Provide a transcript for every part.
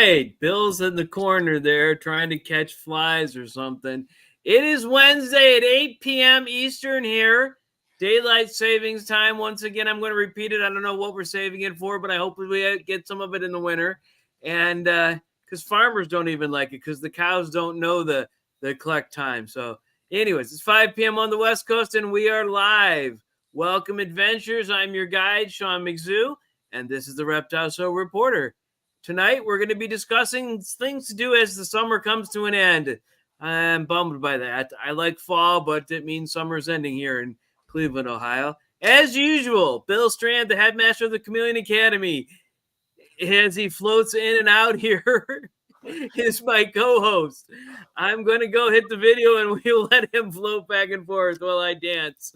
right. Bill's in the corner there trying to catch flies or something. It is Wednesday at 8 p.m. Eastern here. Daylight savings time. Once again, I'm going to repeat it. I don't know what we're saving it for, but I hope we get some of it in the winter. And because farmers don't even like it because the cows don't know the collect time. So anyways, it's 5 p.m. on the West Coast, and we are live. Welcome, adventurers. I'm your guide, Sean McZoo, and this is the Reptile Show Reporter. Tonight, we're going to be discussing things to do as the summer comes to an end. I'm bummed by that. I like fall, but it means summer's ending here in Cleveland, Ohio. As usual, Bill Strand, the headmaster of the Chameleon Academy, as he floats in and out here, is my co-host. I'm going to go hit the video, and we'll let him float back and forth while I dance.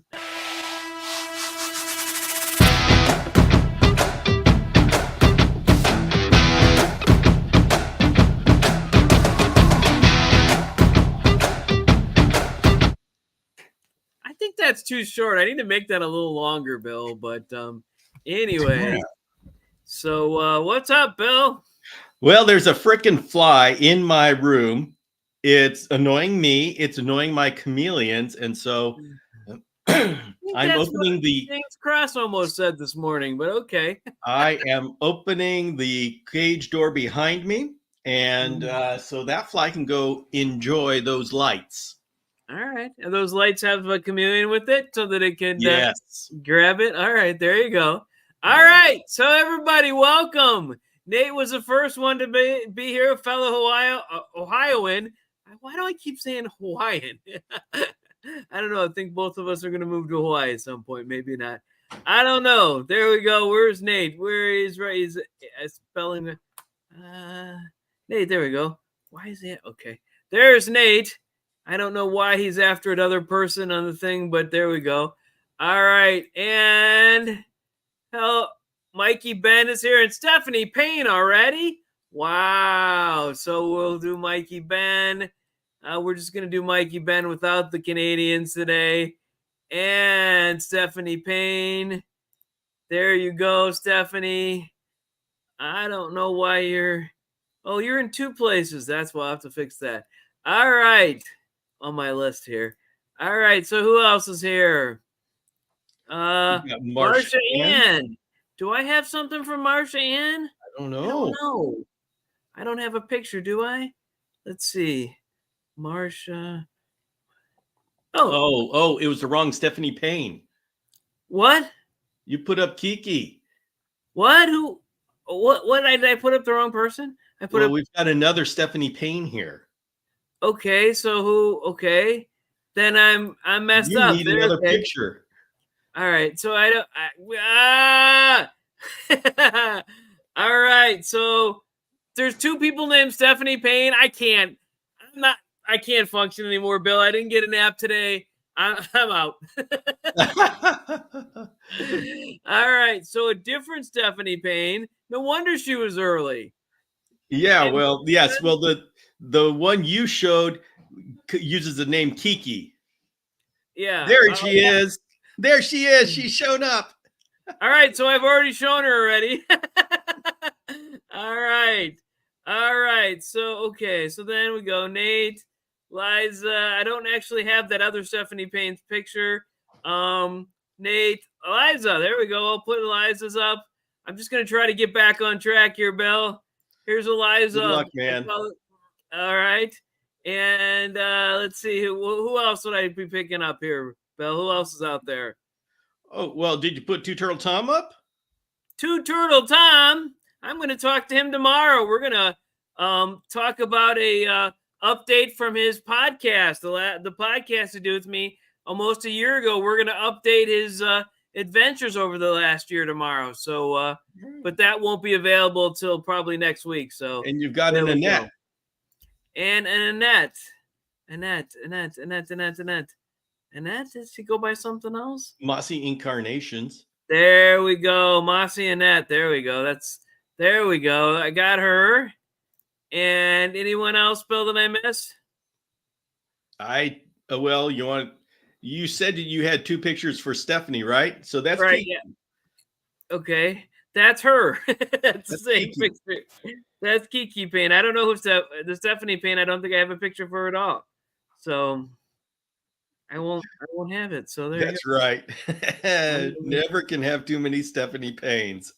I think that's too short. I need to make that a little longer, Bill. But anyway, so what's up, Bill? Well, there's a freaking fly in my room. It's annoying me. It's annoying my chameleons. And so I'm opening the... James Cross almost said this morning, but okay. I am opening the cage door behind me. And so that fly can go enjoy those lights. All right. And those lights have a chameleon with it so that it can grab it. All right. There you go. All right. So everybody, welcome. Nate was the first one to be here, a fellow Ohioan. Why do I keep saying Hawaiian? I don't know. I think both of us are going to move to Hawaii at some point. Maybe not. I don't know. There we go. Where's Nate? Where is right? He's spelling. Nate. There we go. Why is that? Okay. There's Nate. I don't know why he's after another person on the thing, but there we go. All right. And Mikey Ben is here and Stephanie Payne already. Wow. So we'll do Mikey Ben. We're just going to do Mikey Ben without the Canadians today. And Stephanie Payne. There you go, Stephanie. I don't know why you're in two places. That's why I'll have to fix that. All right. On my list here. All right. So who else is here? Marsha Ann. Do I have something from Marsha Ann? I don't know. I don't have a picture, do I? Let's see. Marsha. Oh, it was the wrong Stephanie Payne. What? You put up Kiki. What? Who? What did I put up the wrong person? We've got another Stephanie Payne here. Okay, so who? Okay, then I'm messed up. You need another picture. All right, so all right, so there's two people named Stephanie Payne. I can't function anymore, Bill. I didn't get a nap today. I'm out. All right, so a different Stephanie Payne. No wonder she was early. Yeah, well, yes. Well, the one you showed uses the name Kiki. Yeah. There she is. There she is. She showed up. All right. So I've already shown her already. All right. So, okay. So then we go. Nate, Liza. I don't actually have that other Stephanie Payne's picture. Nate, Eliza. There we go. I'll put Eliza's up. I'm just going to try to get back on track here, Bill. Here's Eliza. Good luck, man. All right. And let's see. Who else would I be picking up here, Bill? Who else is out there? Oh, well, did you put Two Turtle Tom up? Two Turtle Tom. I'm going to talk to him tomorrow. We're going to talk about a update from his podcast. The podcast to do with me almost a year ago. We're going to update his adventures over the last year tomorrow. So, but that won't be available till probably next week. So, and you've got an Annette. And Annette. Annette. Does she go by something else? Mossy Incarnations. There we go. Mossy Annette. There we go. There we go. I got her. And anyone else, Bill, that I missed? You said that you had two pictures for Stephanie, right? So that's right. Yeah. Okay. That's her. That's the same Kiki. picture. That's Kiki Payne. I don't know who's the Stephanie Payne. I don't think I have a picture for her at all. So I won't have it. So there That's right. Never can have too many Stephanie Paynes.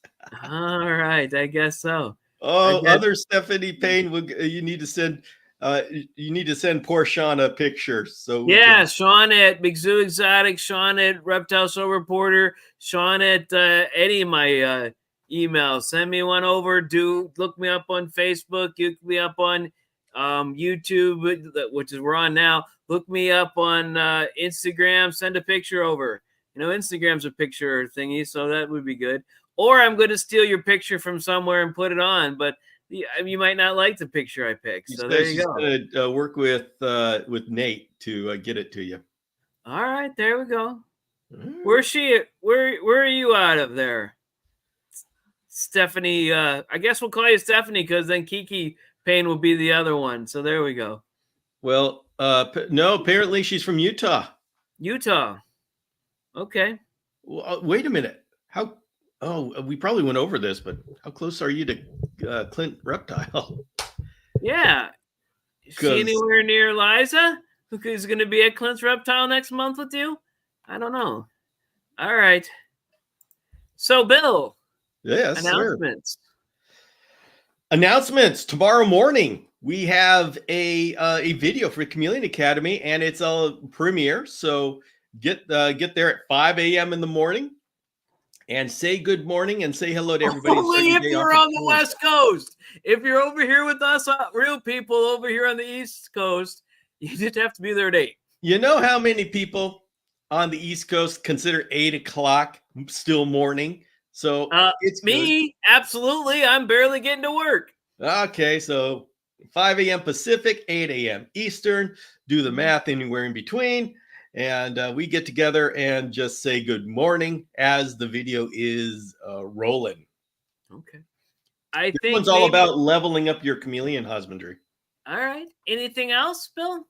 All right, I guess so. Oh, other Stephanie Payne, you need to send poor Sean a picture. So yeah, Sean at McZoo Exotic, Sean at Reptile Show Reporter, Sean at any of my emails. Send me one over. Look me up on Facebook. Look me up on YouTube, which is we're on now. Look me up on Instagram. Send a picture over. Instagram's a picture thingy, so that would be good. Or I'm going to steal your picture from somewhere and put it on, but you might not like the picture I picked. So there you go. She's going to work with Nate to get it to you. All right, there we go. Where's she? Where are you out of there, Stephanie? I guess we'll call you Stephanie because then Kiki Payne will be the other one. So there we go. Well, no, apparently she's from Utah. Utah. Okay. Well, wait a minute. We probably went over this, but how close are you to Clint Reptile? Yeah. Is she anywhere near Liza, who's going to be at Clint's Reptile next month with you? I don't know. All right. So, Bill. Yes, announcements. Sir. Announcements. Tomorrow morning, we have a video for Chameleon Academy, and it's a premiere. So get there at 5 a.m. in the morning. And say good morning and say hello to everybody. Only if you're on the West Coast. If you're over here with us, real people over here on the East Coast, you just have to be there at 8. You know how many people on the East Coast consider 8 o'clock still morning? So it's me. Good. Absolutely. I'm barely getting to work. Okay. So 5 a.m. Pacific, 8 a.m. Eastern. Do the math anywhere in between. And we get together and just say good morning as the video is rolling. Okay. This one's all about leveling up your chameleon husbandry. All right. Anything else, Bill?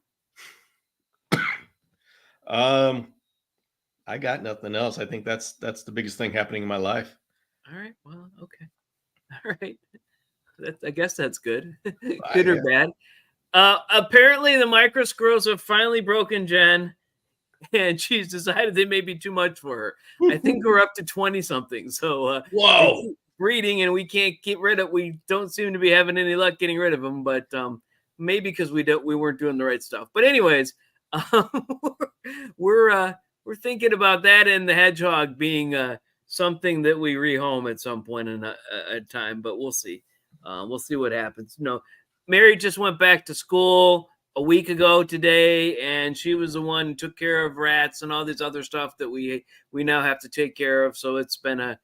I got nothing else. I think that's the biggest thing happening in my life. All right. Well, okay. All right. I guess that's good. Good or bad. Apparently, the micro squirrels have finally broken Jen. And she's decided they may be too much for her. I think we're up to 20 something. So whoa, breeding, and we can't get rid of. We don't seem to be having any luck getting rid of them, but maybe because we weren't doing the right stuff. But anyways, we're thinking about that and the hedgehog being something that we rehome at some point in a time. But we'll see. We'll see what happens. Mary just went back to school a week ago today, and she was the one who took care of rats and all this other stuff that we now have to take care of. So it's been a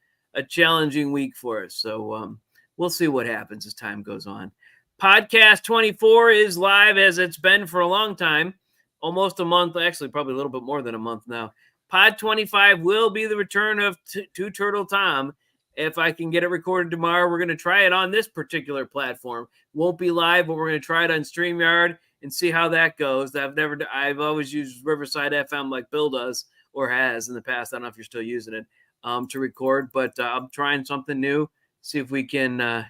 challenging week for us. So we'll see what happens as time goes on. Podcast 24 is live as it's been for a long time, almost a month, actually probably a little bit more than a month now. Pod 25 will be the return of Two Turtle Tom. If I can get it recorded tomorrow, we're going to try it on this particular platform. Won't be live, but we're going to try it on StreamYard and see how that goes. I've always used Riverside FM like Bill does or has in the past. I don't know if you're still using it to record, but I'm trying something new. See if we can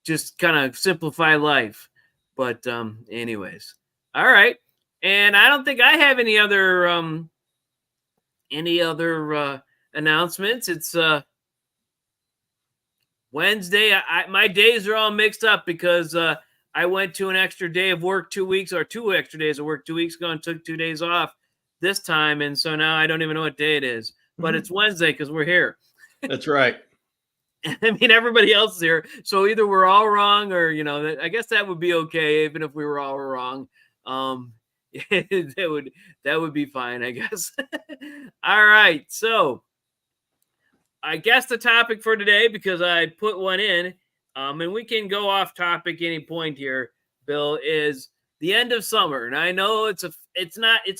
just kind of simplify life. But anyways, all right. And I don't think I have any other announcements. It's Wednesday. My days are all mixed up because I went to an extra day of work 2 weeks, or 2 extra days of work 2 weeks ago, and took 2 days off this time. And so now I don't even know what day it is, but it's Wednesday because we're here. That's right. I mean, everybody else is here. So either we're all wrong or, I guess that would be okay. Even if we were all wrong, that would be fine, I guess. All right. So I guess the topic for today, because I put one in, and we can go off topic any point here, Bill, is the end of summer. And I know it's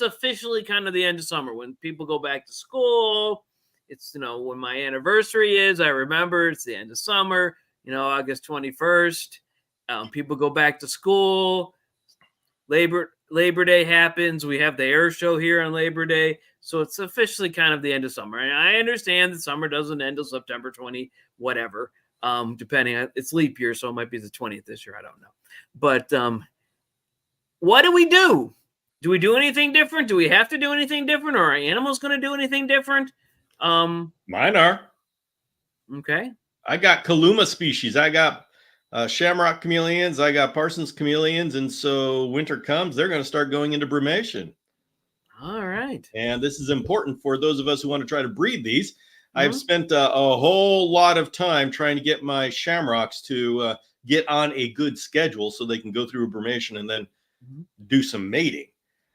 officially kind of the end of summer when people go back to school. It's, when my anniversary is, I remember it's the end of summer, August 21st. People go back to school. Labor Labor Day happens. We have the air show here on Labor Day. So it's officially kind of the end of summer. And I understand that summer doesn't end until September 20, whatever. Depending on, it's leap year, so it might be the 20th this year. I don't know. But what do we do? Do we do anything different? Do we have to do anything different? Or are animals going to do anything different? Mine are. Okay. I got Kaluma species. I got shamrock chameleons. I got Parsons chameleons. And so winter comes, they're going to start going into brumation. All right. And this is important for those of us who want to try to breed these. Mm-hmm. I've spent a whole lot of time trying to get my shamrocks to get on a good schedule so they can go through brumation and then do some mating.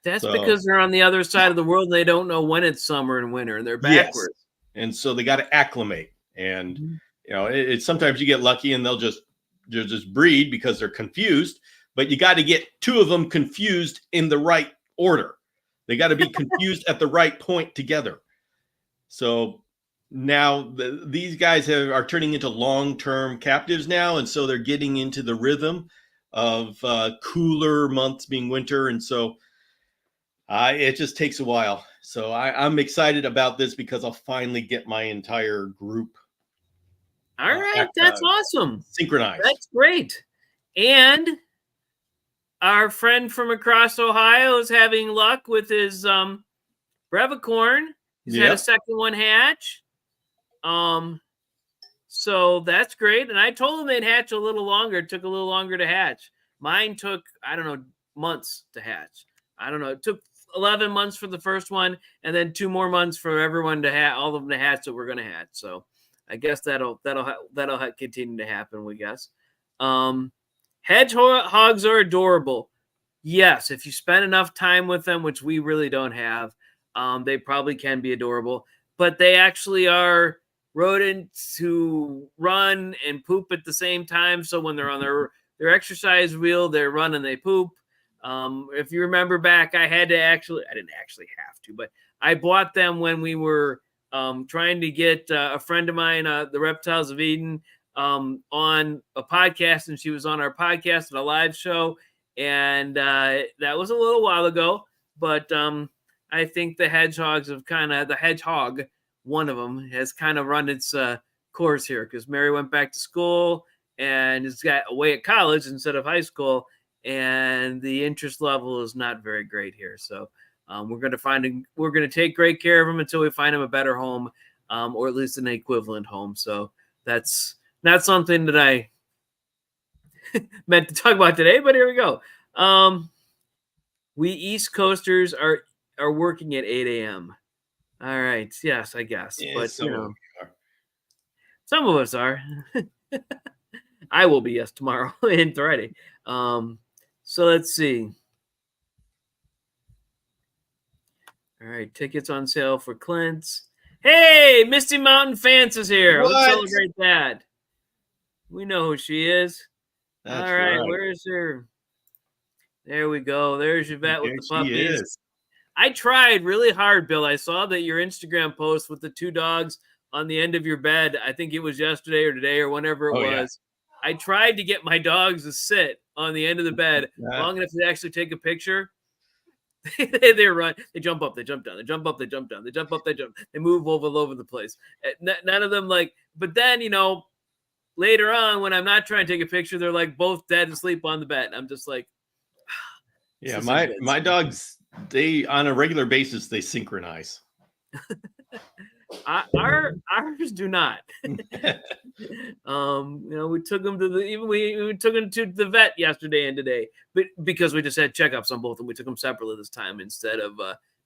That's because they're on the other side of the world and they don't know when it's summer and winter and they're backwards. Yes. And so they got to acclimate. And you know, it's sometimes you get lucky and they'll just breed because they're confused, but you got to get two of them confused in the right order. They got to be confused at the right point together. So now these guys are turning into long-term captives now. And so they're getting into the rhythm of cooler months being winter. And so it just takes a while. So I'm excited about this because I'll finally get my entire group. All right. That's awesome. Synchronized. That's great. And our friend from across Ohio is having luck with his brevicorn. He's had a second one hatch. So that's great. And I told him they'd hatch a little longer. It took a little longer to hatch. Mine took, I don't know, months to hatch. I don't know. It took 11 months for the first one and then 2 more months for everyone to hatch, all of them to hatch that we're going to hatch. So I guess that'll continue to happen, we guess. Hedgehogs are adorable. Yes, if you spend enough time with them, which we really don't have, they probably can be adorable. But they actually are rodents who run and poop at the same time. So when they're on their exercise wheel, they run and they poop. If you remember back, I didn't actually have to, but I bought them when we were trying to get a friend of mine, the Reptiles of Eden, on a podcast, and she was on our podcast at a live show, and that was a little while ago. But I think the hedgehogs have the hedgehog, one of them, has kind of run its course here because Mary went back to school and has got away at college instead of high school, and the interest level is not very great here. So we're going to take great care of them until we find them a better home, or at least an equivalent home. So that's not something that I meant to talk about today, but here we go. We East Coasters are working at 8 a.m. All right. Yes, I guess. Yeah, but some of us are. I will be, yes, tomorrow and Friday. So let's see. All right, tickets on sale for Clint's. Hey, Misty Mountain Fans is here. What? Let's celebrate that. We know who she is. That's all right, where's her? There we go. There's Yvette with the puppies. I tried really hard, Bill. I saw that your Instagram post with the 2 dogs on the end of your bed. I think it was yesterday or today or whenever it was. Yeah. I tried to get my dogs to sit on the end of the bed long enough to actually take a picture. They run, they jump up, they jump down, they jump up, they jump down, they jump up, they jump, they move all over the place. None of them but then, later on when I'm not trying to take a picture, they're like both dead asleep on the bed. I'm just like, yeah, my dogs, they on a regular basis, they synchronize. Ours do not. We took them to we took them to the vet yesterday and today, but because we just had checkups on both of them, we took them separately this time instead of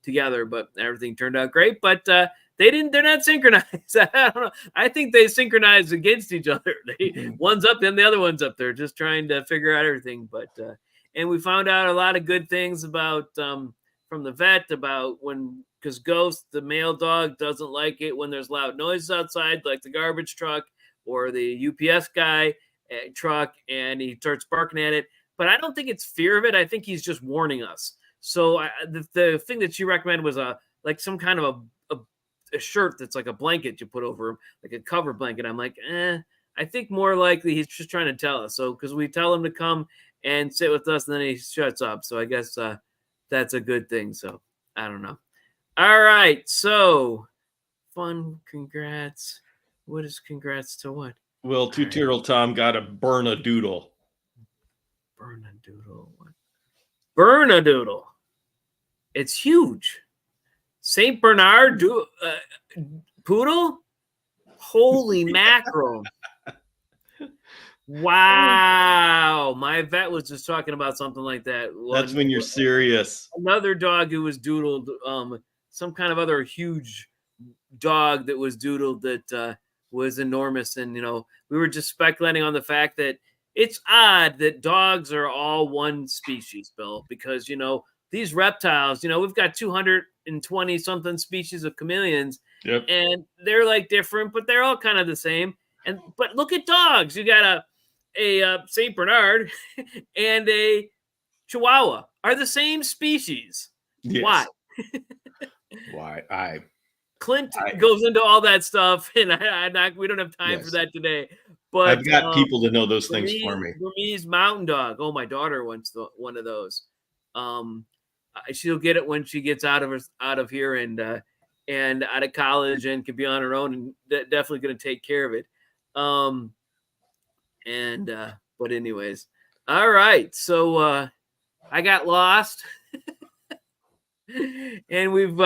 together. But everything turned out great. But they're not synchronized. I don't know. I think they synchronize against each other. One's up, then the other one's up there, just trying to figure out everything. But and we found out a lot of good things about from the vet about because Ghost, the male dog, doesn't like it when there's loud noises outside, like the garbage truck or the UPS guy truck, and he starts barking at it. But I don't think it's fear of it. I think he's just warning us. So the thing that you recommended was some kind of a shirt that's like a blanket you put over him, like a cover blanket. I'm like, I think more likely he's just trying to tell us. So because we tell him to come and sit with us, and then he shuts up. So I guess that's a good thing. So I don't know. All right. So fun. Congrats. What is congrats to what? Well, Two Turtle Tom got a Bernedoodle. Bernedoodle. What? Bernedoodle. It's huge. Saint Bernard poodle. Holy mackerel. Wow. My vet was just talking about something like that. That's when you're serious. Another dog who was doodled, some kind of other huge dog that was doodled that was enormous. And, we were just speculating on the fact that it's odd that dogs are all one species, Bill, because, these reptiles, we've got 220 something species of chameleons, yep. And they're like different, but they're all kind of the same. But look at dogs. You got a Saint Bernard and a Chihuahua are the same species. Yes. Why? Clint goes into all that stuff, and we don't have time for that today. But I've got people to know those things for me. Burmese mountain dog. Oh, my daughter wants one of those. She'll get it when she gets out of here and out of college and can be on her own, and definitely going to take care of it. But anyways, all right. So I got lost. And we've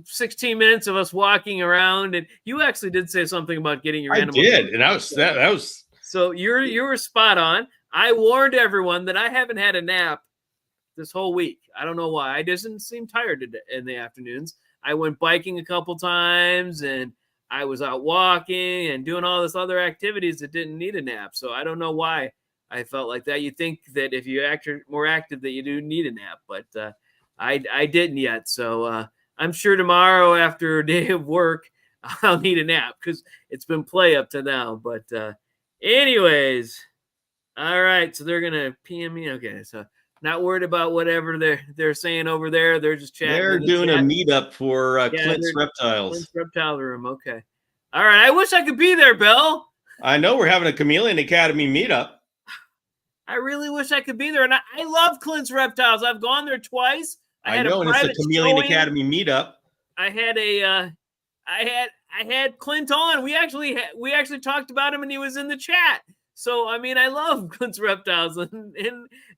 16 minutes of us walking around, and you actually did say something about getting your animals. I did, and that was so you were spot on. I warned everyone that I haven't had a nap this whole week. I don't know why. I didn't seem tired in the afternoons. I went biking a couple times, and I was out walking and doing all this other activities that didn't need a nap. So I don't know why I felt like that. You think that if you act more active that you do need a nap, but I didn't yet. So I'm sure tomorrow after a day of work, I'll need a nap because it's been play up to now. But anyways, all right. So they're going to PM me. Okay. So not worried about whatever they're saying over there. They're just chatting. They're doing a meetup for Clint's Reptiles. Clint's Reptile Room. Okay. All right. I wish I could be there, Bill. I know we're having a Chameleon Academy meetup. I really wish I could be there. And I love Clint's Reptiles. I've gone there twice. I know, and it's a Chameleon Academy meetup. I had Clint on. We actually talked about him, and he was in the chat. So I mean, I love Clint's Reptiles, and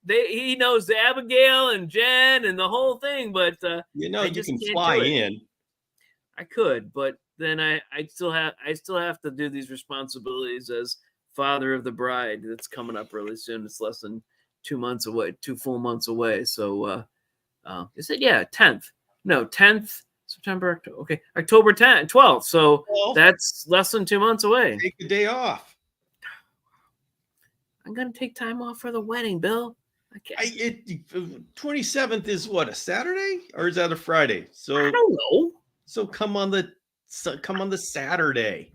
he knows Abigail and Jen and the whole thing. But you can fly in. I could, but then I still have to do these responsibilities as father of the bride. That's coming up really soon. It's less than 2 months away, 2 full months away. So. Is it 10th? No, 10th September. October. Okay, October 10th, 12th. So that's less than 2 months away. Take the day off. I'm gonna take time off for the wedding, Bill. 27th is what, a Saturday or is that a Friday? So I don't know. So come on the Saturday.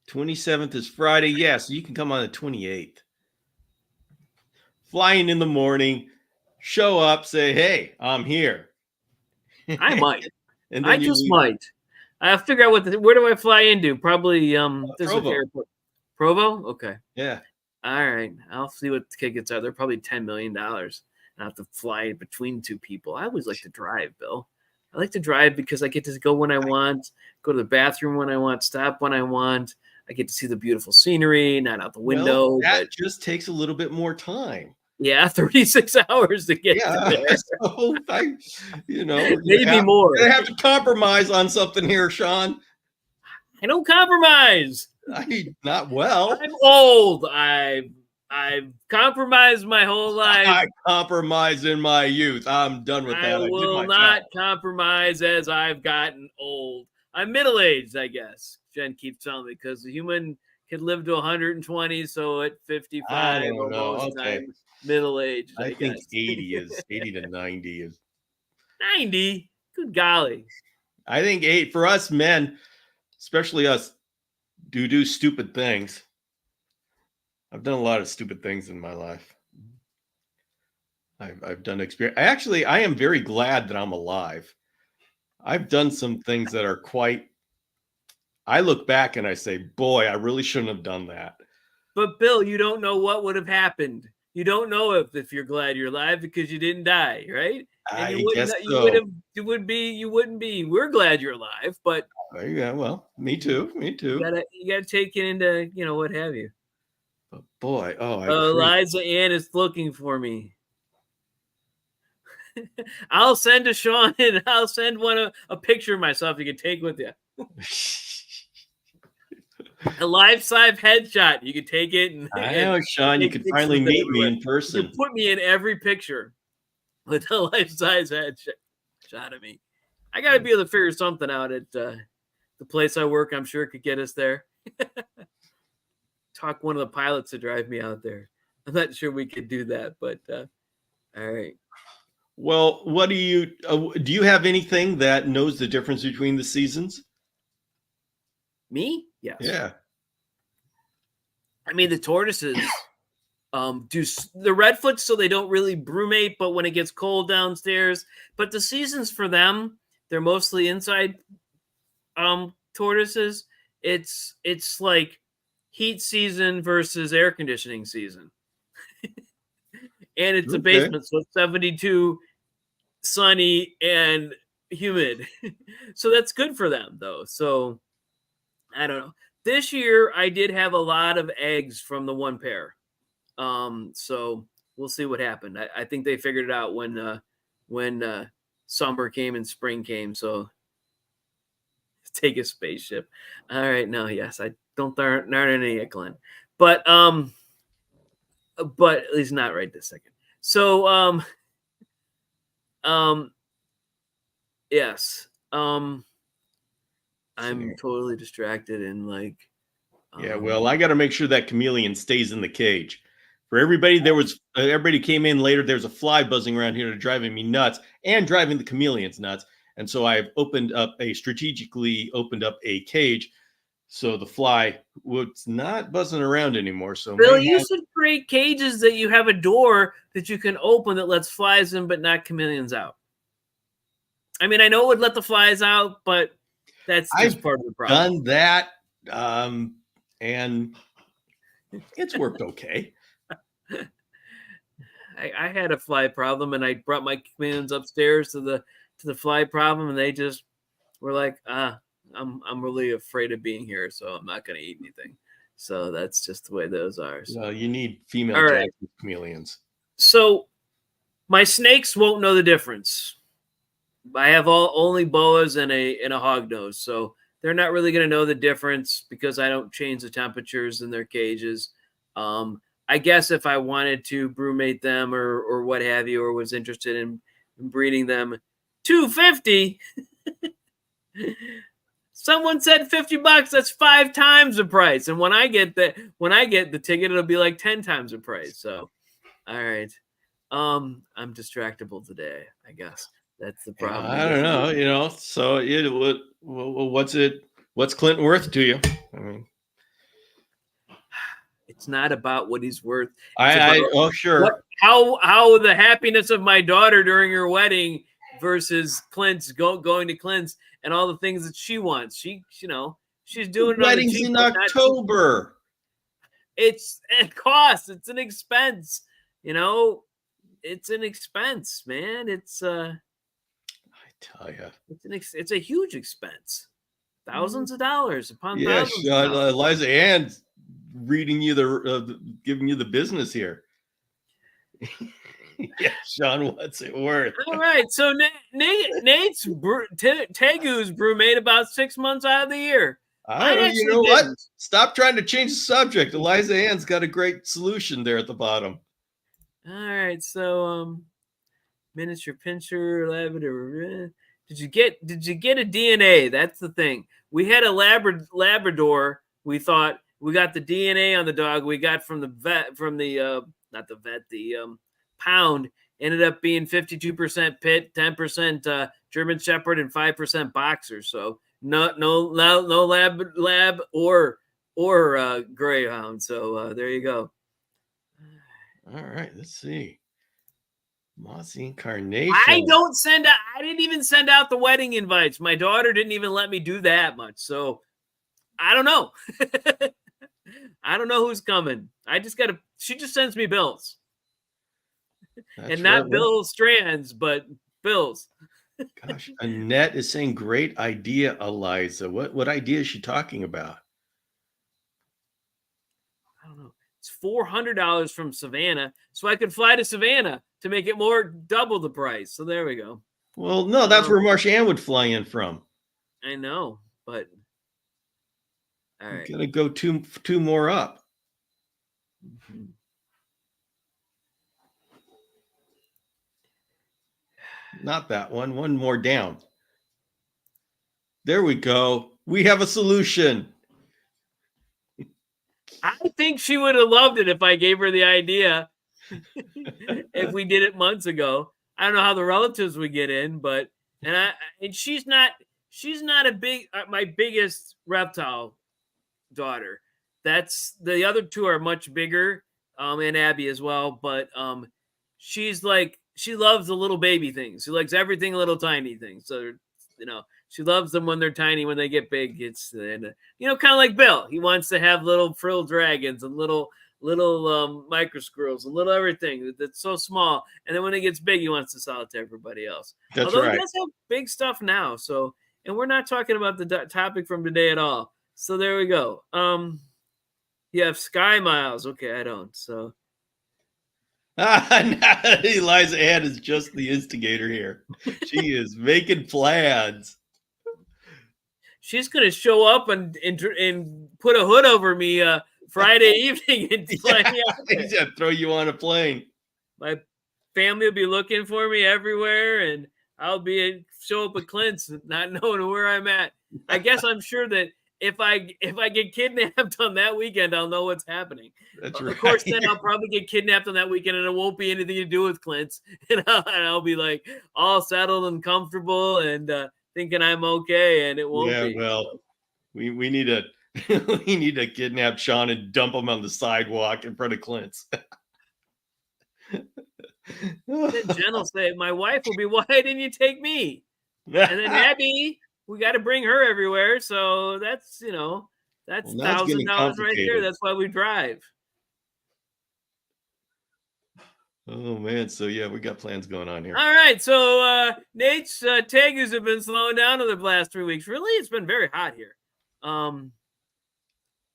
27th is Friday. Yeah, so you can come on the 28th. Flying in the morning, show up, say, "Hey, I'm here." I might. And I just might. I'll figure out where do I fly into? Probably Provo. Airport. Provo? Okay. Yeah. All right. I'll see what the tickets are. They're probably $10 million. I have to fly between two people. I always like to drive, Bill. I like to drive because I get to go when I want, go to the bathroom when I want, stop when I want. I get to see the beautiful scenery, not out the window. Well, that just takes a little bit more time. Yeah, 36 hours to get to there. So maybe more. I have to compromise on something here, Sean. I don't compromise. Not well. I'm old. I've compromised my whole life. I compromised in my youth. I'm done with that. I will not compromise as I've gotten old. I'm middle-aged, I guess. Jen keeps telling me because the human can live to 120, so at 55, I don't know. Okay. Middle-aged. I think 80 to 90 is 90. Good golly. I think 8 for us men, especially us, do stupid things. I've done a lot of stupid things in my life. I've done experience. I am very glad that I'm alive. I've done some things that are quite. I look back and I say, boy, I really shouldn't have done that. But Bill, you don't know what would have happened You don't know if you're glad you're alive because you didn't die, right? And I guess so. you wouldn't be. We're glad you're alive, but Yeah, well, me too. Me too. you gotta take it into, what have you. But boy, oh, I appreciate. Eliza Ann is looking for me. I'll send to Sean and I'll send a picture of myself you can take with you. A life-size headshot. You can take it. I know, Sean. You could finally meet me in person. You put me in every picture with a life-size headshot of me. I got to be able to figure something out at the place I work. I'm sure it could get us there. Talk one of the pilots to drive me out there. I'm not sure we could do that, but all right. Well, what do you have anything that knows the difference between the seasons? Me? Yes. Yeah. I mean, the tortoises do the redfoots so they don't really brumate, but when it gets cold downstairs. But the seasons for them, they're mostly inside tortoises. It's like heat season versus air conditioning season. And it's a basement, so it's 72, sunny, and humid. So that's good for them, though. So I don't know. This year, I did have a lot of eggs from the one pair. So we'll see what happened. I think they figured it out when summer came and spring came. So take a spaceship. All right. No, yes, I don't learn any yet, Glenn. But at least not right this second. So yes. I'm totally distracted and like. Yeah, well, I got to make sure that chameleon stays in the cage. For everybody, everybody came in later. There's a fly buzzing around here driving me nuts and driving the chameleons nuts. And so I've strategically opened up a cage so the fly was not buzzing around anymore. So Bill, you should create cages that you have a door that you can open that lets flies in, but not chameleons out. I mean, I know it would let the flies out, but that's just part of the problem. Done that, and it's worked okay. I had a fly problem, and I brought my chameleons upstairs to the fly problem, and they just were like, I'm really afraid of being here, so I'm not going to eat anything. So that's just the way those are. So. Well, you need female chameleons. So my snakes won't know the difference. I have only boas and a hognose, so they're not really going to know the difference because I don't change the temperatures in their cages. I guess if I wanted to brumate them or what have you, or was interested in breeding them, $250. Someone said $50. That's 5 times the price. And when I get the ticket, it'll be like 10 times the price. So, all right. I'm distractible today, I guess. That's the problem. I don't know, so what's Clinton worth to you? I mean, it's not about what he's worth. Sure. How the happiness of my daughter during her wedding versus Clint's going to Clint's and all the things that she wants. She's doing the wedding's in October. It's a cost. It's an expense. It's an expense, man. It's tell you, it's a huge expense, thausands of dollars upon thousands. Eliza Ann's reading you giving you the business here. Yeah, Sean, what's it worth? All right, so Nate's Tegu's brumate about 6 months out of the year. You know what? Stop trying to change the subject. Eliza Ann's got a great solution there at the bottom. All right, so miniature pincher, lavender. Did you get a DNA? That's the thing. We had a Labrador. We thought we got the DNA on the dog we got from the vet, the pound. Ended up being 52% pit, 10% German Shepherd, and 5% boxer. So no lab or greyhound. So there you go. All right, let's see. Mossy Incarnation. I didn't even send out the wedding invites. My daughter didn't even let me do that much. So I don't know. I don't know who's coming. She just sends me bills. And not right. Bill Strands, but Bill's. Gosh, Annette is saying, great idea, Eliza. What idea is she talking about? I don't know. It's $400 from Savannah, so I could fly to Savannah to make it more double the price. So there we go. Well, no, that's where Marchand would fly in from. I know, but all right. Gotta go two more up. Mm-hmm. Not that one. One more down. There we go. We have a solution. I think she would have loved it if I gave her the idea. If we did it months ago. I don't know how the relatives would get in, but and she's not a big my biggest reptile daughter. That's the other two are much bigger, and Abby as well. But she's like she loves the little baby things. She likes everything little tiny things. So she loves them when they're tiny. When they get big, it's kind of like Bill. He wants to have little frill dragons and little micro squirrels and little everything that's so small. And then when it gets big, he wants to sell it to everybody else. That's Although right. He does have big stuff now. So, and we're not talking about the topic from today at all. So there we go. You have Sky Miles. Okay, I don't. So Eliza Ann is just the instigator here. She is making plans. She's gonna show up and put a hood over me Friday evening and fly me out there. Throw you on a plane. My family will be looking for me everywhere, and I'll show up at Clint's not knowing where I'm at. I guess I'm sure that if I get kidnapped on that weekend, I'll know what's happening. That's right. Of course, then I'll probably get kidnapped on that weekend, and it won't be anything to do with Clint's, and I'll be like all settled and comfortable and thinking I'm okay, and it won't be. Well, we need to we need to kidnap Sean and dump him on the sidewalk in front of Clint's. Then Jen will say, "My wife will be, why didn't you take me?" And then Abby, we got to bring her everywhere, so that's that's $1,000 right there. That's why we drive. Oh man, so yeah, we got plans going on here. All right, so Nate's tegus have been slowing down over the last 3 weeks. Really, it's been very hot here.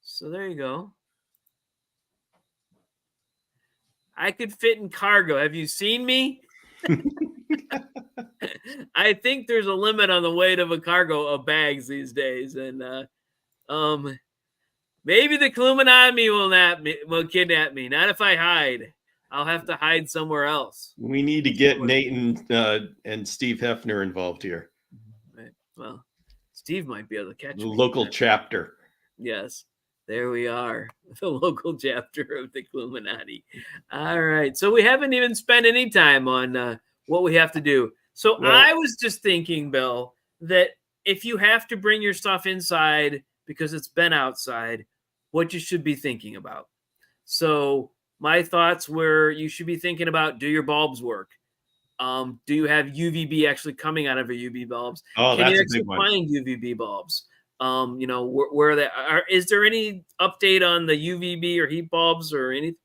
So there you go. I could fit in cargo. Have you seen me? I think there's a limit on the weight of a cargo of bags these days, and maybe the Illuminati will kidnap me. Not if I hide. I'll have to hide somewhere else. We need to get Nate and Steve Hefner involved here. Right. Well, Steve might be able to catch the local chapter. Yes, there we are. The local chapter of the Illuminati. All right. So we haven't even spent any time on what we have to do. So I was just thinking, Bill, that if you have to bring your stuff inside because it's been outside, what you should be thinking about. So my thoughts were you should be thinking about, do your bulbs work? Do you have UVB actually coming out of your UV bulbs? Oh, Can that's you a big one. find UVB bulbs? Where they are. Is there any update on the UVB or heat bulbs or anything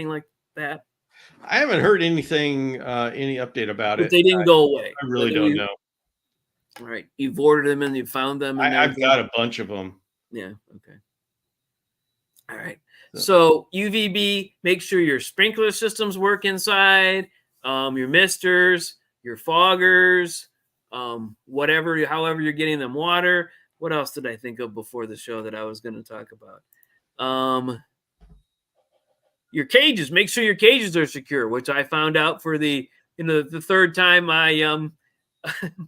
like that? I haven't heard anything, any update about it. They didn't go away. I really don't know. All right. You've ordered them and you found them. And I've got a bunch of them. Yeah. Okay. All right. So UVB, make sure your sprinkler systems work inside, your misters, your foggers, however you're getting them water. What else did I think of before the show that I was going to talk about? Your cages, make sure your cages are secure, which I found out for the third time my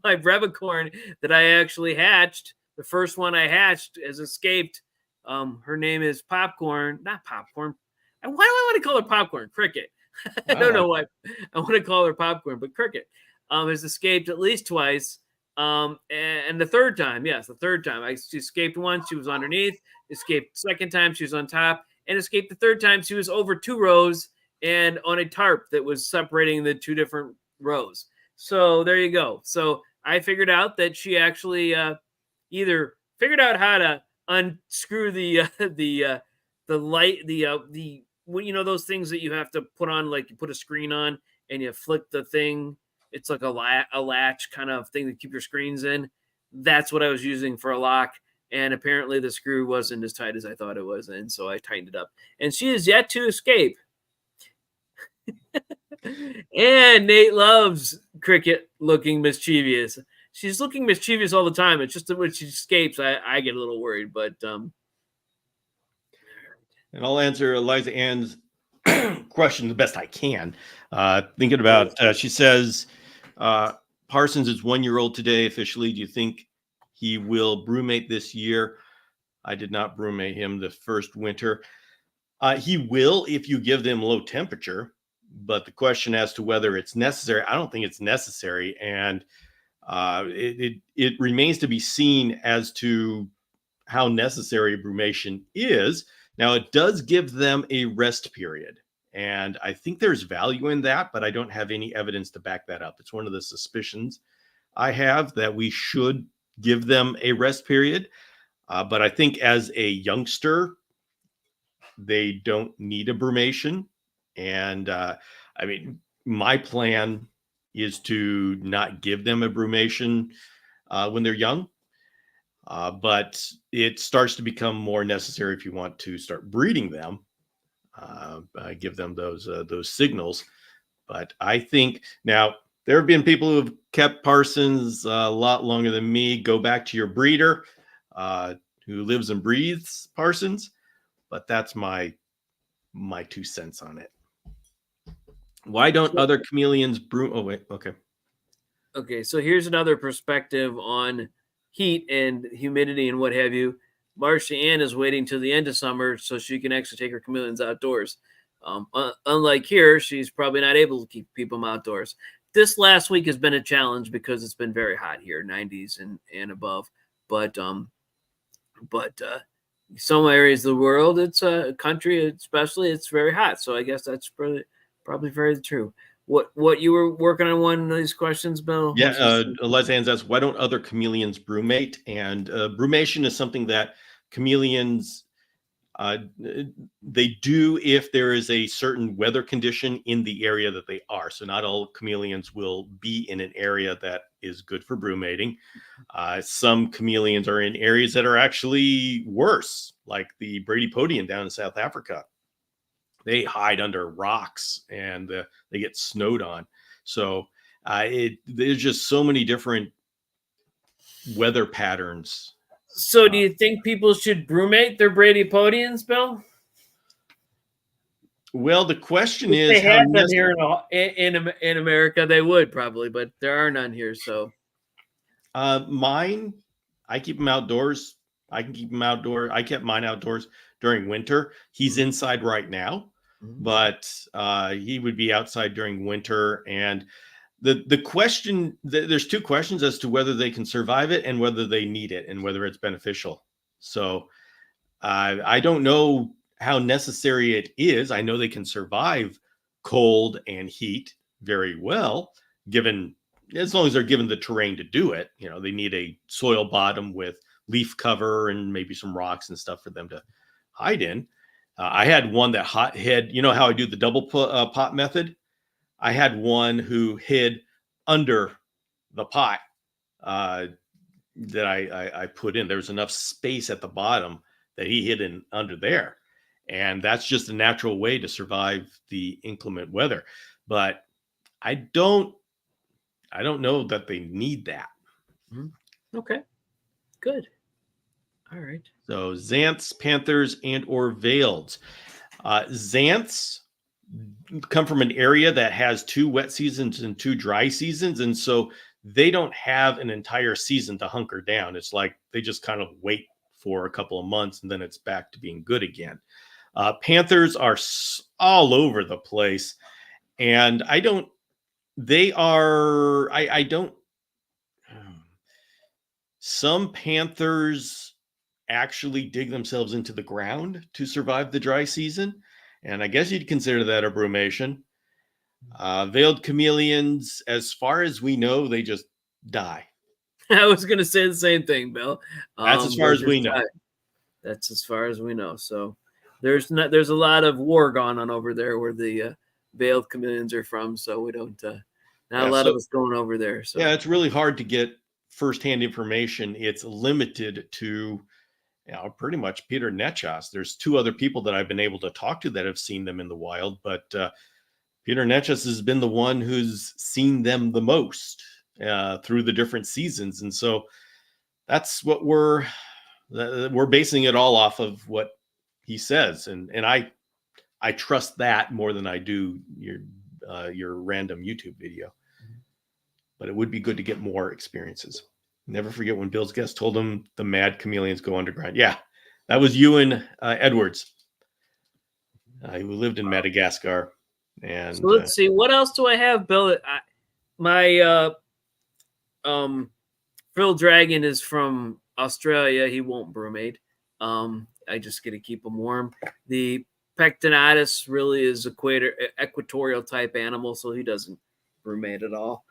brevicorn that I actually hatched. The first one I hatched has escaped. Her name is Popcorn, not Popcorn. Why do I want to call her Popcorn? Cricket. I don't know why I want to call her Popcorn, but Cricket has escaped at least twice. And the third time, she escaped once. She was underneath. Escaped second time, she was on top, and escaped the third time. She was over 2 rows and on a tarp that was separating the 2 different rows. So there you go. So I figured out that she actually either figured out how to unscrew the light, those things that you have to put on, like you put a screen on and you flick the thing. It's like a latch kind of thing to keep your screens in. That's what I was using for a lock. And apparently the screw wasn't as tight as I thought it was. And so I tightened it up. And she is yet to escape. And Nate loves Cricket looking mischievous. She's looking mischievous all the time. It's just that when she escapes, I get a little worried. But and I'll answer Eliza Ann's question the best I can. Thinking about, she says, Parsons is 1 year old today officially. Do you think he will brumate this year? I did not brumate him the first winter. He will if you give them low temperature, but the question as to whether it's necessary, I don't think it's necessary. And it remains to be seen as to how necessary brumation is. Now, it does give them a rest period, and I think there's value in that, but I don't have any evidence to back that up. It's one of the suspicions I have that we should give them a rest period. But I think as a youngster, they don't need a brumation. And I mean, my plan is to not give them a brumation when they're young. But it starts to become more necessary if you want to start breeding them. Give them those signals. But I think now there have been people who have kept Parsons a lot longer than me. Go back to your breeder who lives and breathes Parsons. But that's my 2 cents on it. Why don't other chameleons broom? Oh, wait. Okay. Okay. So here's another perspective on heat and humidity and what have you. Marcia Ann is waiting till the end of summer so she can actually take her chameleons outdoors. Unlike here, she's probably not able to keep them outdoors. This last week has been a challenge because it's been very hot here, 90s and above. But some areas of the world, it's a country, especially, it's very hot. So I guess that's probably very true. What you were working on one of these questions, Bill? Yeah, Eliza Ann asks, why don't other chameleons brumate? And brumation is something that chameleons they do if there is a certain weather condition in the area that they are. So not all chameleons will be in an area that is good for brumating. Some chameleons are in areas that are actually worse, like the Bradypodian down in South Africa. They hide under rocks and they get snowed on. So there's just so many different weather patterns. So do you think people should brumate their Bradypodians, Bill? Well, the question if is, they had them here in America, they would probably, but there are none here. So mine, I keep them outdoors. I can keep them outdoors. I kept mine outdoors during winter. He's inside right now, but he would be outside during winter. And the question, there's 2 questions as to whether they can survive it and whether they need it and whether it's beneficial. So I don't know how necessary it is. I know they can survive cold and heat very well, given as long as they're given the terrain to do it. You know, they need a soil bottom with leaf cover and maybe some rocks and stuff for them to hide in. I had one that hid, you know how I do the double pot method? I had one who hid under the pot that I put in. There was enough space at the bottom that he hid in under there. And that's just a natural way to survive the inclement weather. But I don't know that they need that. Okay, good. All right. So Xanths, Panthers, and or Veileds. Xanths come from an area that has 2 wet seasons and 2 dry seasons. And so they don't have an entire season to hunker down. It's like they just kind of wait for a couple of months and then it's back to being good again. Panthers are all over the place. And some panthers actually dig themselves into the ground to survive the dry season. And I guess you'd consider that a brumation. Veiled chameleons, as far as we know, they just die. I was going to say the same thing, Bill. That's as far as we know. That's as far as we know. So there's a lot of war going on over there where the veiled chameleons are from. So we don't, not a lot of us going over there. So yeah, it's really hard to get firsthand information. It's limited to, pretty much Peter Netchas. There's 2 other people that I've been able to talk to that have seen them in the wild, but Peter Netchas has been the one who's seen them the most through the different seasons. And so that's what we're basing it all off of what he says. And I trust that more than I do your random YouTube video. But it would be good to get more experiences. Never forget when Bill's guest told him the mad chameleons go underground. Yeah, that was Ewan Edwards. He lived in Madagascar. And so let's see, what else do I have, Bill? My frilled dragon is from Australia. He won't brumate. I just get to keep him warm. The Pectinatus really is equatorial type animal, so he doesn't brumate at all.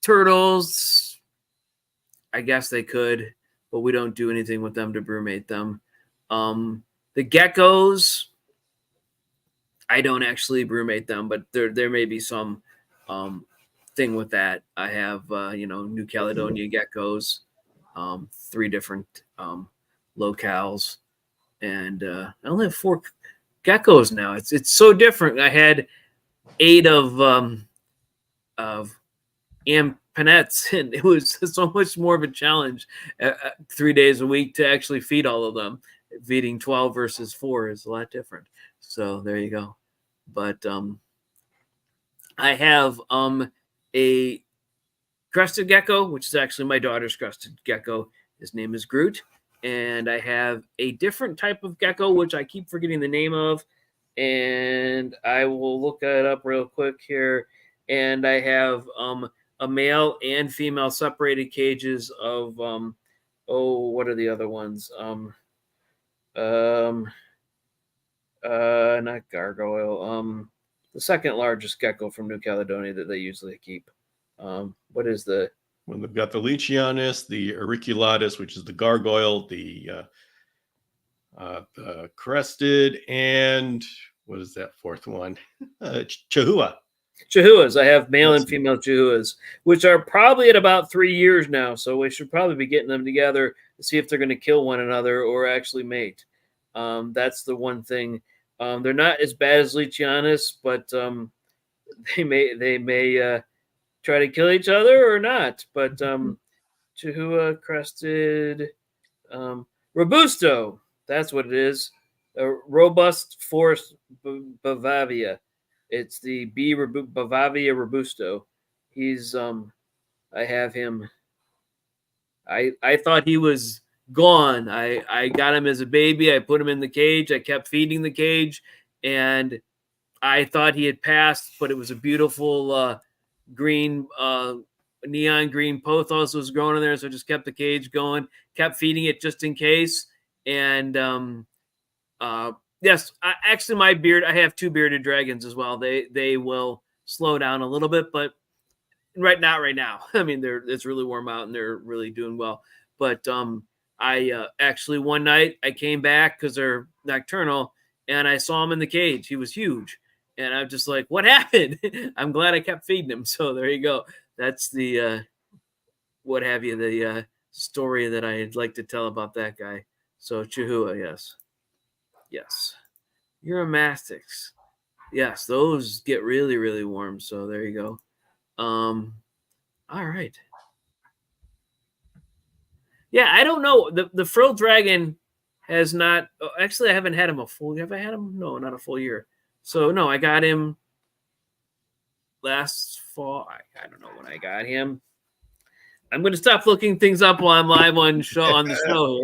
Turtles, I guess they could, but we don't do anything with them to brumate them. The geckos, I don't actually brumate them, but there may be some thing with that. I have New Caledonia geckos, 3 different locales, and I only have 4 geckos now. It's so different. I had 8 of ampinettes, and it was so much more of a challenge 3 days a week to actually feed all of them. Feeding 12 versus 4 is a lot different. So there you go. But I have a crested gecko, which is actually my daughter's crested gecko. His name is Groot. And I have a different type of gecko, which I keep forgetting the name of. And I will look it up real quick here. And I have a male and female separated cages of what are the other ones? Not gargoyle. The second largest gecko from New Caledonia that they usually keep. What is the? When they've got the Leachianus, the auriculatus, which is the gargoyle, the crested, and what is that 4th one? Chahua. Chahuas. I have male and female chahuas, which are probably at about 3 years now. So we should probably be getting them together to see if they're going to kill one another or actually mate. That's the one thing. They're not as bad as Leachianus, but they may try to kill each other or not. But Chahua, crested, Robusto. That's what it is. A robust forest Bavavia. It's the Bavavia Robusto. He's I have him. I thought he was gone. I got him as a baby. I put him in the cage. I kept feeding the cage, and I thought he had passed, but it was a beautiful green, neon green pothos was growing in there. So I just kept the cage going, kept feeding it just in case. And yes, actually my beard, I have 2 bearded dragons as well. They will slow down a little bit, but right now. I mean, it's really warm out and they're really doing well. But I actually one night I came back because they're nocturnal and I saw him in the cage. He was huge. And I'm just like, what happened? I'm glad I kept feeding him. So there you go. That's the the story that I'd like to tell about that guy. So Chahua, yes. Yes. Uromastics. Yes, those get really, really warm. So there you go. All right. Yeah, I don't know. The frilled dragon has not actually I haven't had him a full year. Have I had him? No, not a full year. So no, I got him last fall. I don't know when I got him. I'm going to stop looking things up while I'm live on the show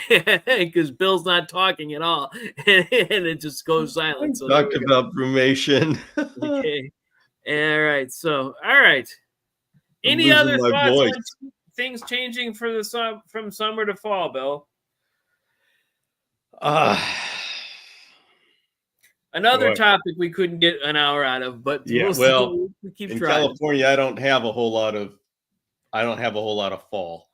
here because Bill's not talking at all, and it just goes silent. So talked about brumation. Okay. All right. So, all right. Any other thoughts on things changing for the from summer to fall, Bill? Another topic we couldn't get an hour out of, but yeah, we'll keep in trying. California, I don't have a whole lot of fall.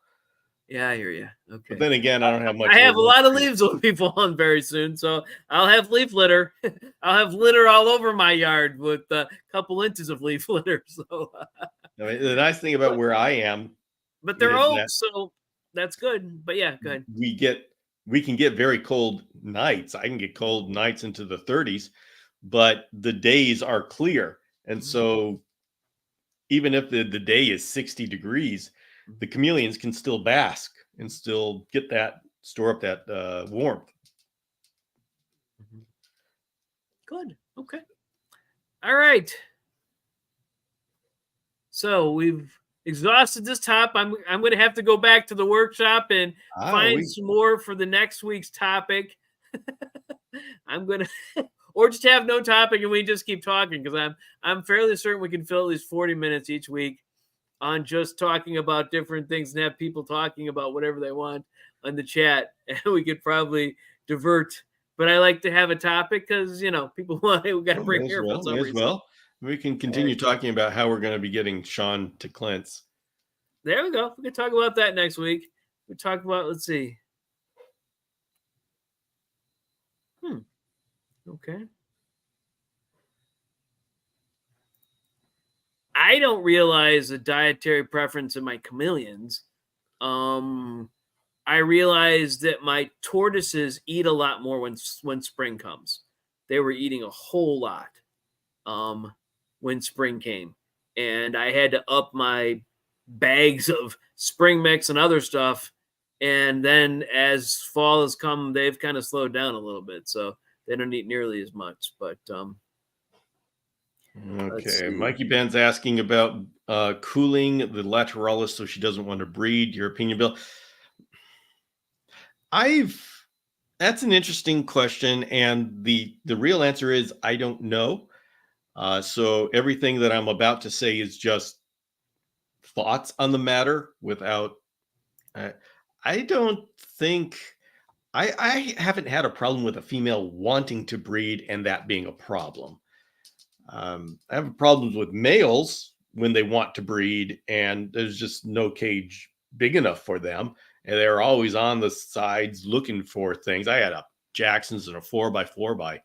Yeah, I hear you. Okay. But then again, I don't have much. I have a lot of leaves will be falling very soon, so I'll have leaf litter. I'll have litter all over my yard with a couple inches of leaf litter. So The nice thing about where I am, but they're oaks, so that's good. But yeah, good. We can get very cold nights. I can get cold nights into the 30s, but the days are clear. And so even if the day is 60 degrees, the chameleons can still bask and still get that, store up that warmth. Good. Okay. All right. So we've exhausted this top. I'm going to have to go back to the workshop and find some more for the next week's topic. I'm going to, or just have no topic and we just keep talking, because I'm fairly certain we can fill at least 40 minutes each week on just talking about different things and have people talking about whatever they want on the chat. And we could probably divert, but I like to have a topic because, you know, people want, we got to bring here for some reason. We can continue talking about how we're going to be getting Sean to Clint's. There we go. We can talk about that next week. We talk about, let's see. Okay. I don't realize a dietary preference in my chameleons. I realized that my tortoises eat a lot more when spring comes. They were eating a whole lot when spring came, and I had to up my bags of spring mix and other stuff. And then as fall has come, they've kind of slowed down a little bit, so they don't eat nearly as much. But okay, Mikey Ben's asking about cooling the lateralis so she doesn't want to breed. Your opinion, Bill? That's an interesting question, and the real answer is I don't know. So everything that I'm about to say is just thoughts on the matter. Without, I don't think I haven't had a problem with a female wanting to breed and that being a problem. I have problems with males when they want to breed and there's just no cage big enough for them. And they're always on the sides looking for things. I had a Jackson's and a 4x4 by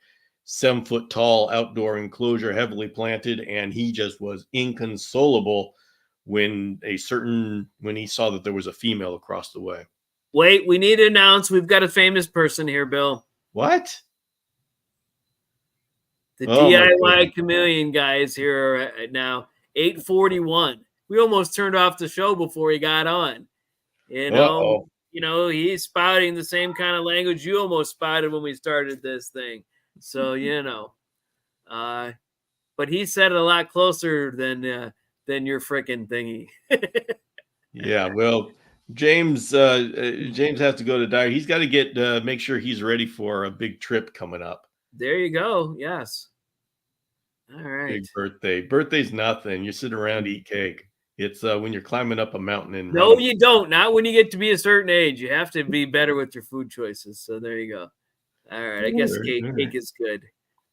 7 foot tall outdoor enclosure, heavily planted. And he just was inconsolable when he saw that there was a female across the way. Wait, we need to announce we've got a famous person here, Bill. What? The DIY chameleon guys here now, 8:41. We almost turned off the show before he got on. You know, he's spouting the same kind of language you almost spouted when we started this thing. So, you know, but he said it a lot closer than your freaking thingy. Yeah, well, James has to go to die. He's got to get make sure he's ready for a big trip coming up. There you go. Yes. All right. Big birthday. Birthday's nothing. You sit around, eat cake. It's when you're climbing up a mountain. No, you don't. Not when you get to be a certain age. You have to be better with your food choices. So there you go. All right. I guess cake is good.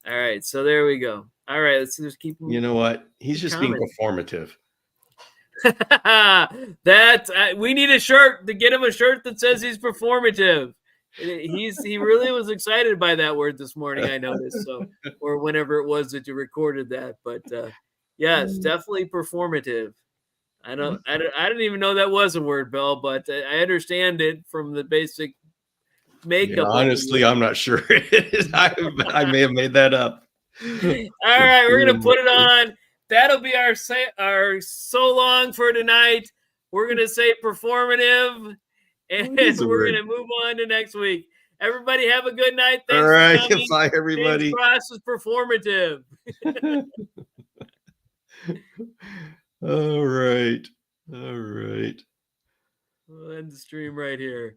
All right. So there we go. All right. Let's just keep. You know what? He's just being performative. That we need a shirt to get him a shirt that says he's performative. He really was excited by that word this morning, I noticed. So, or whenever it was that you recorded that, but yes, definitely performative. I didn't even know that was a word, Bill, but I understand it from the basic makeup. Yeah, honestly, I'm not sure it is. I may have made that up. All right, we're gonna put it on. That'll be our so long for tonight. We're gonna say performative. And we're going to move on to next week. Everybody have a good night. Thanks. All right. Bye, everybody. James Cross is performative. All right. All right. We'll end the stream right here.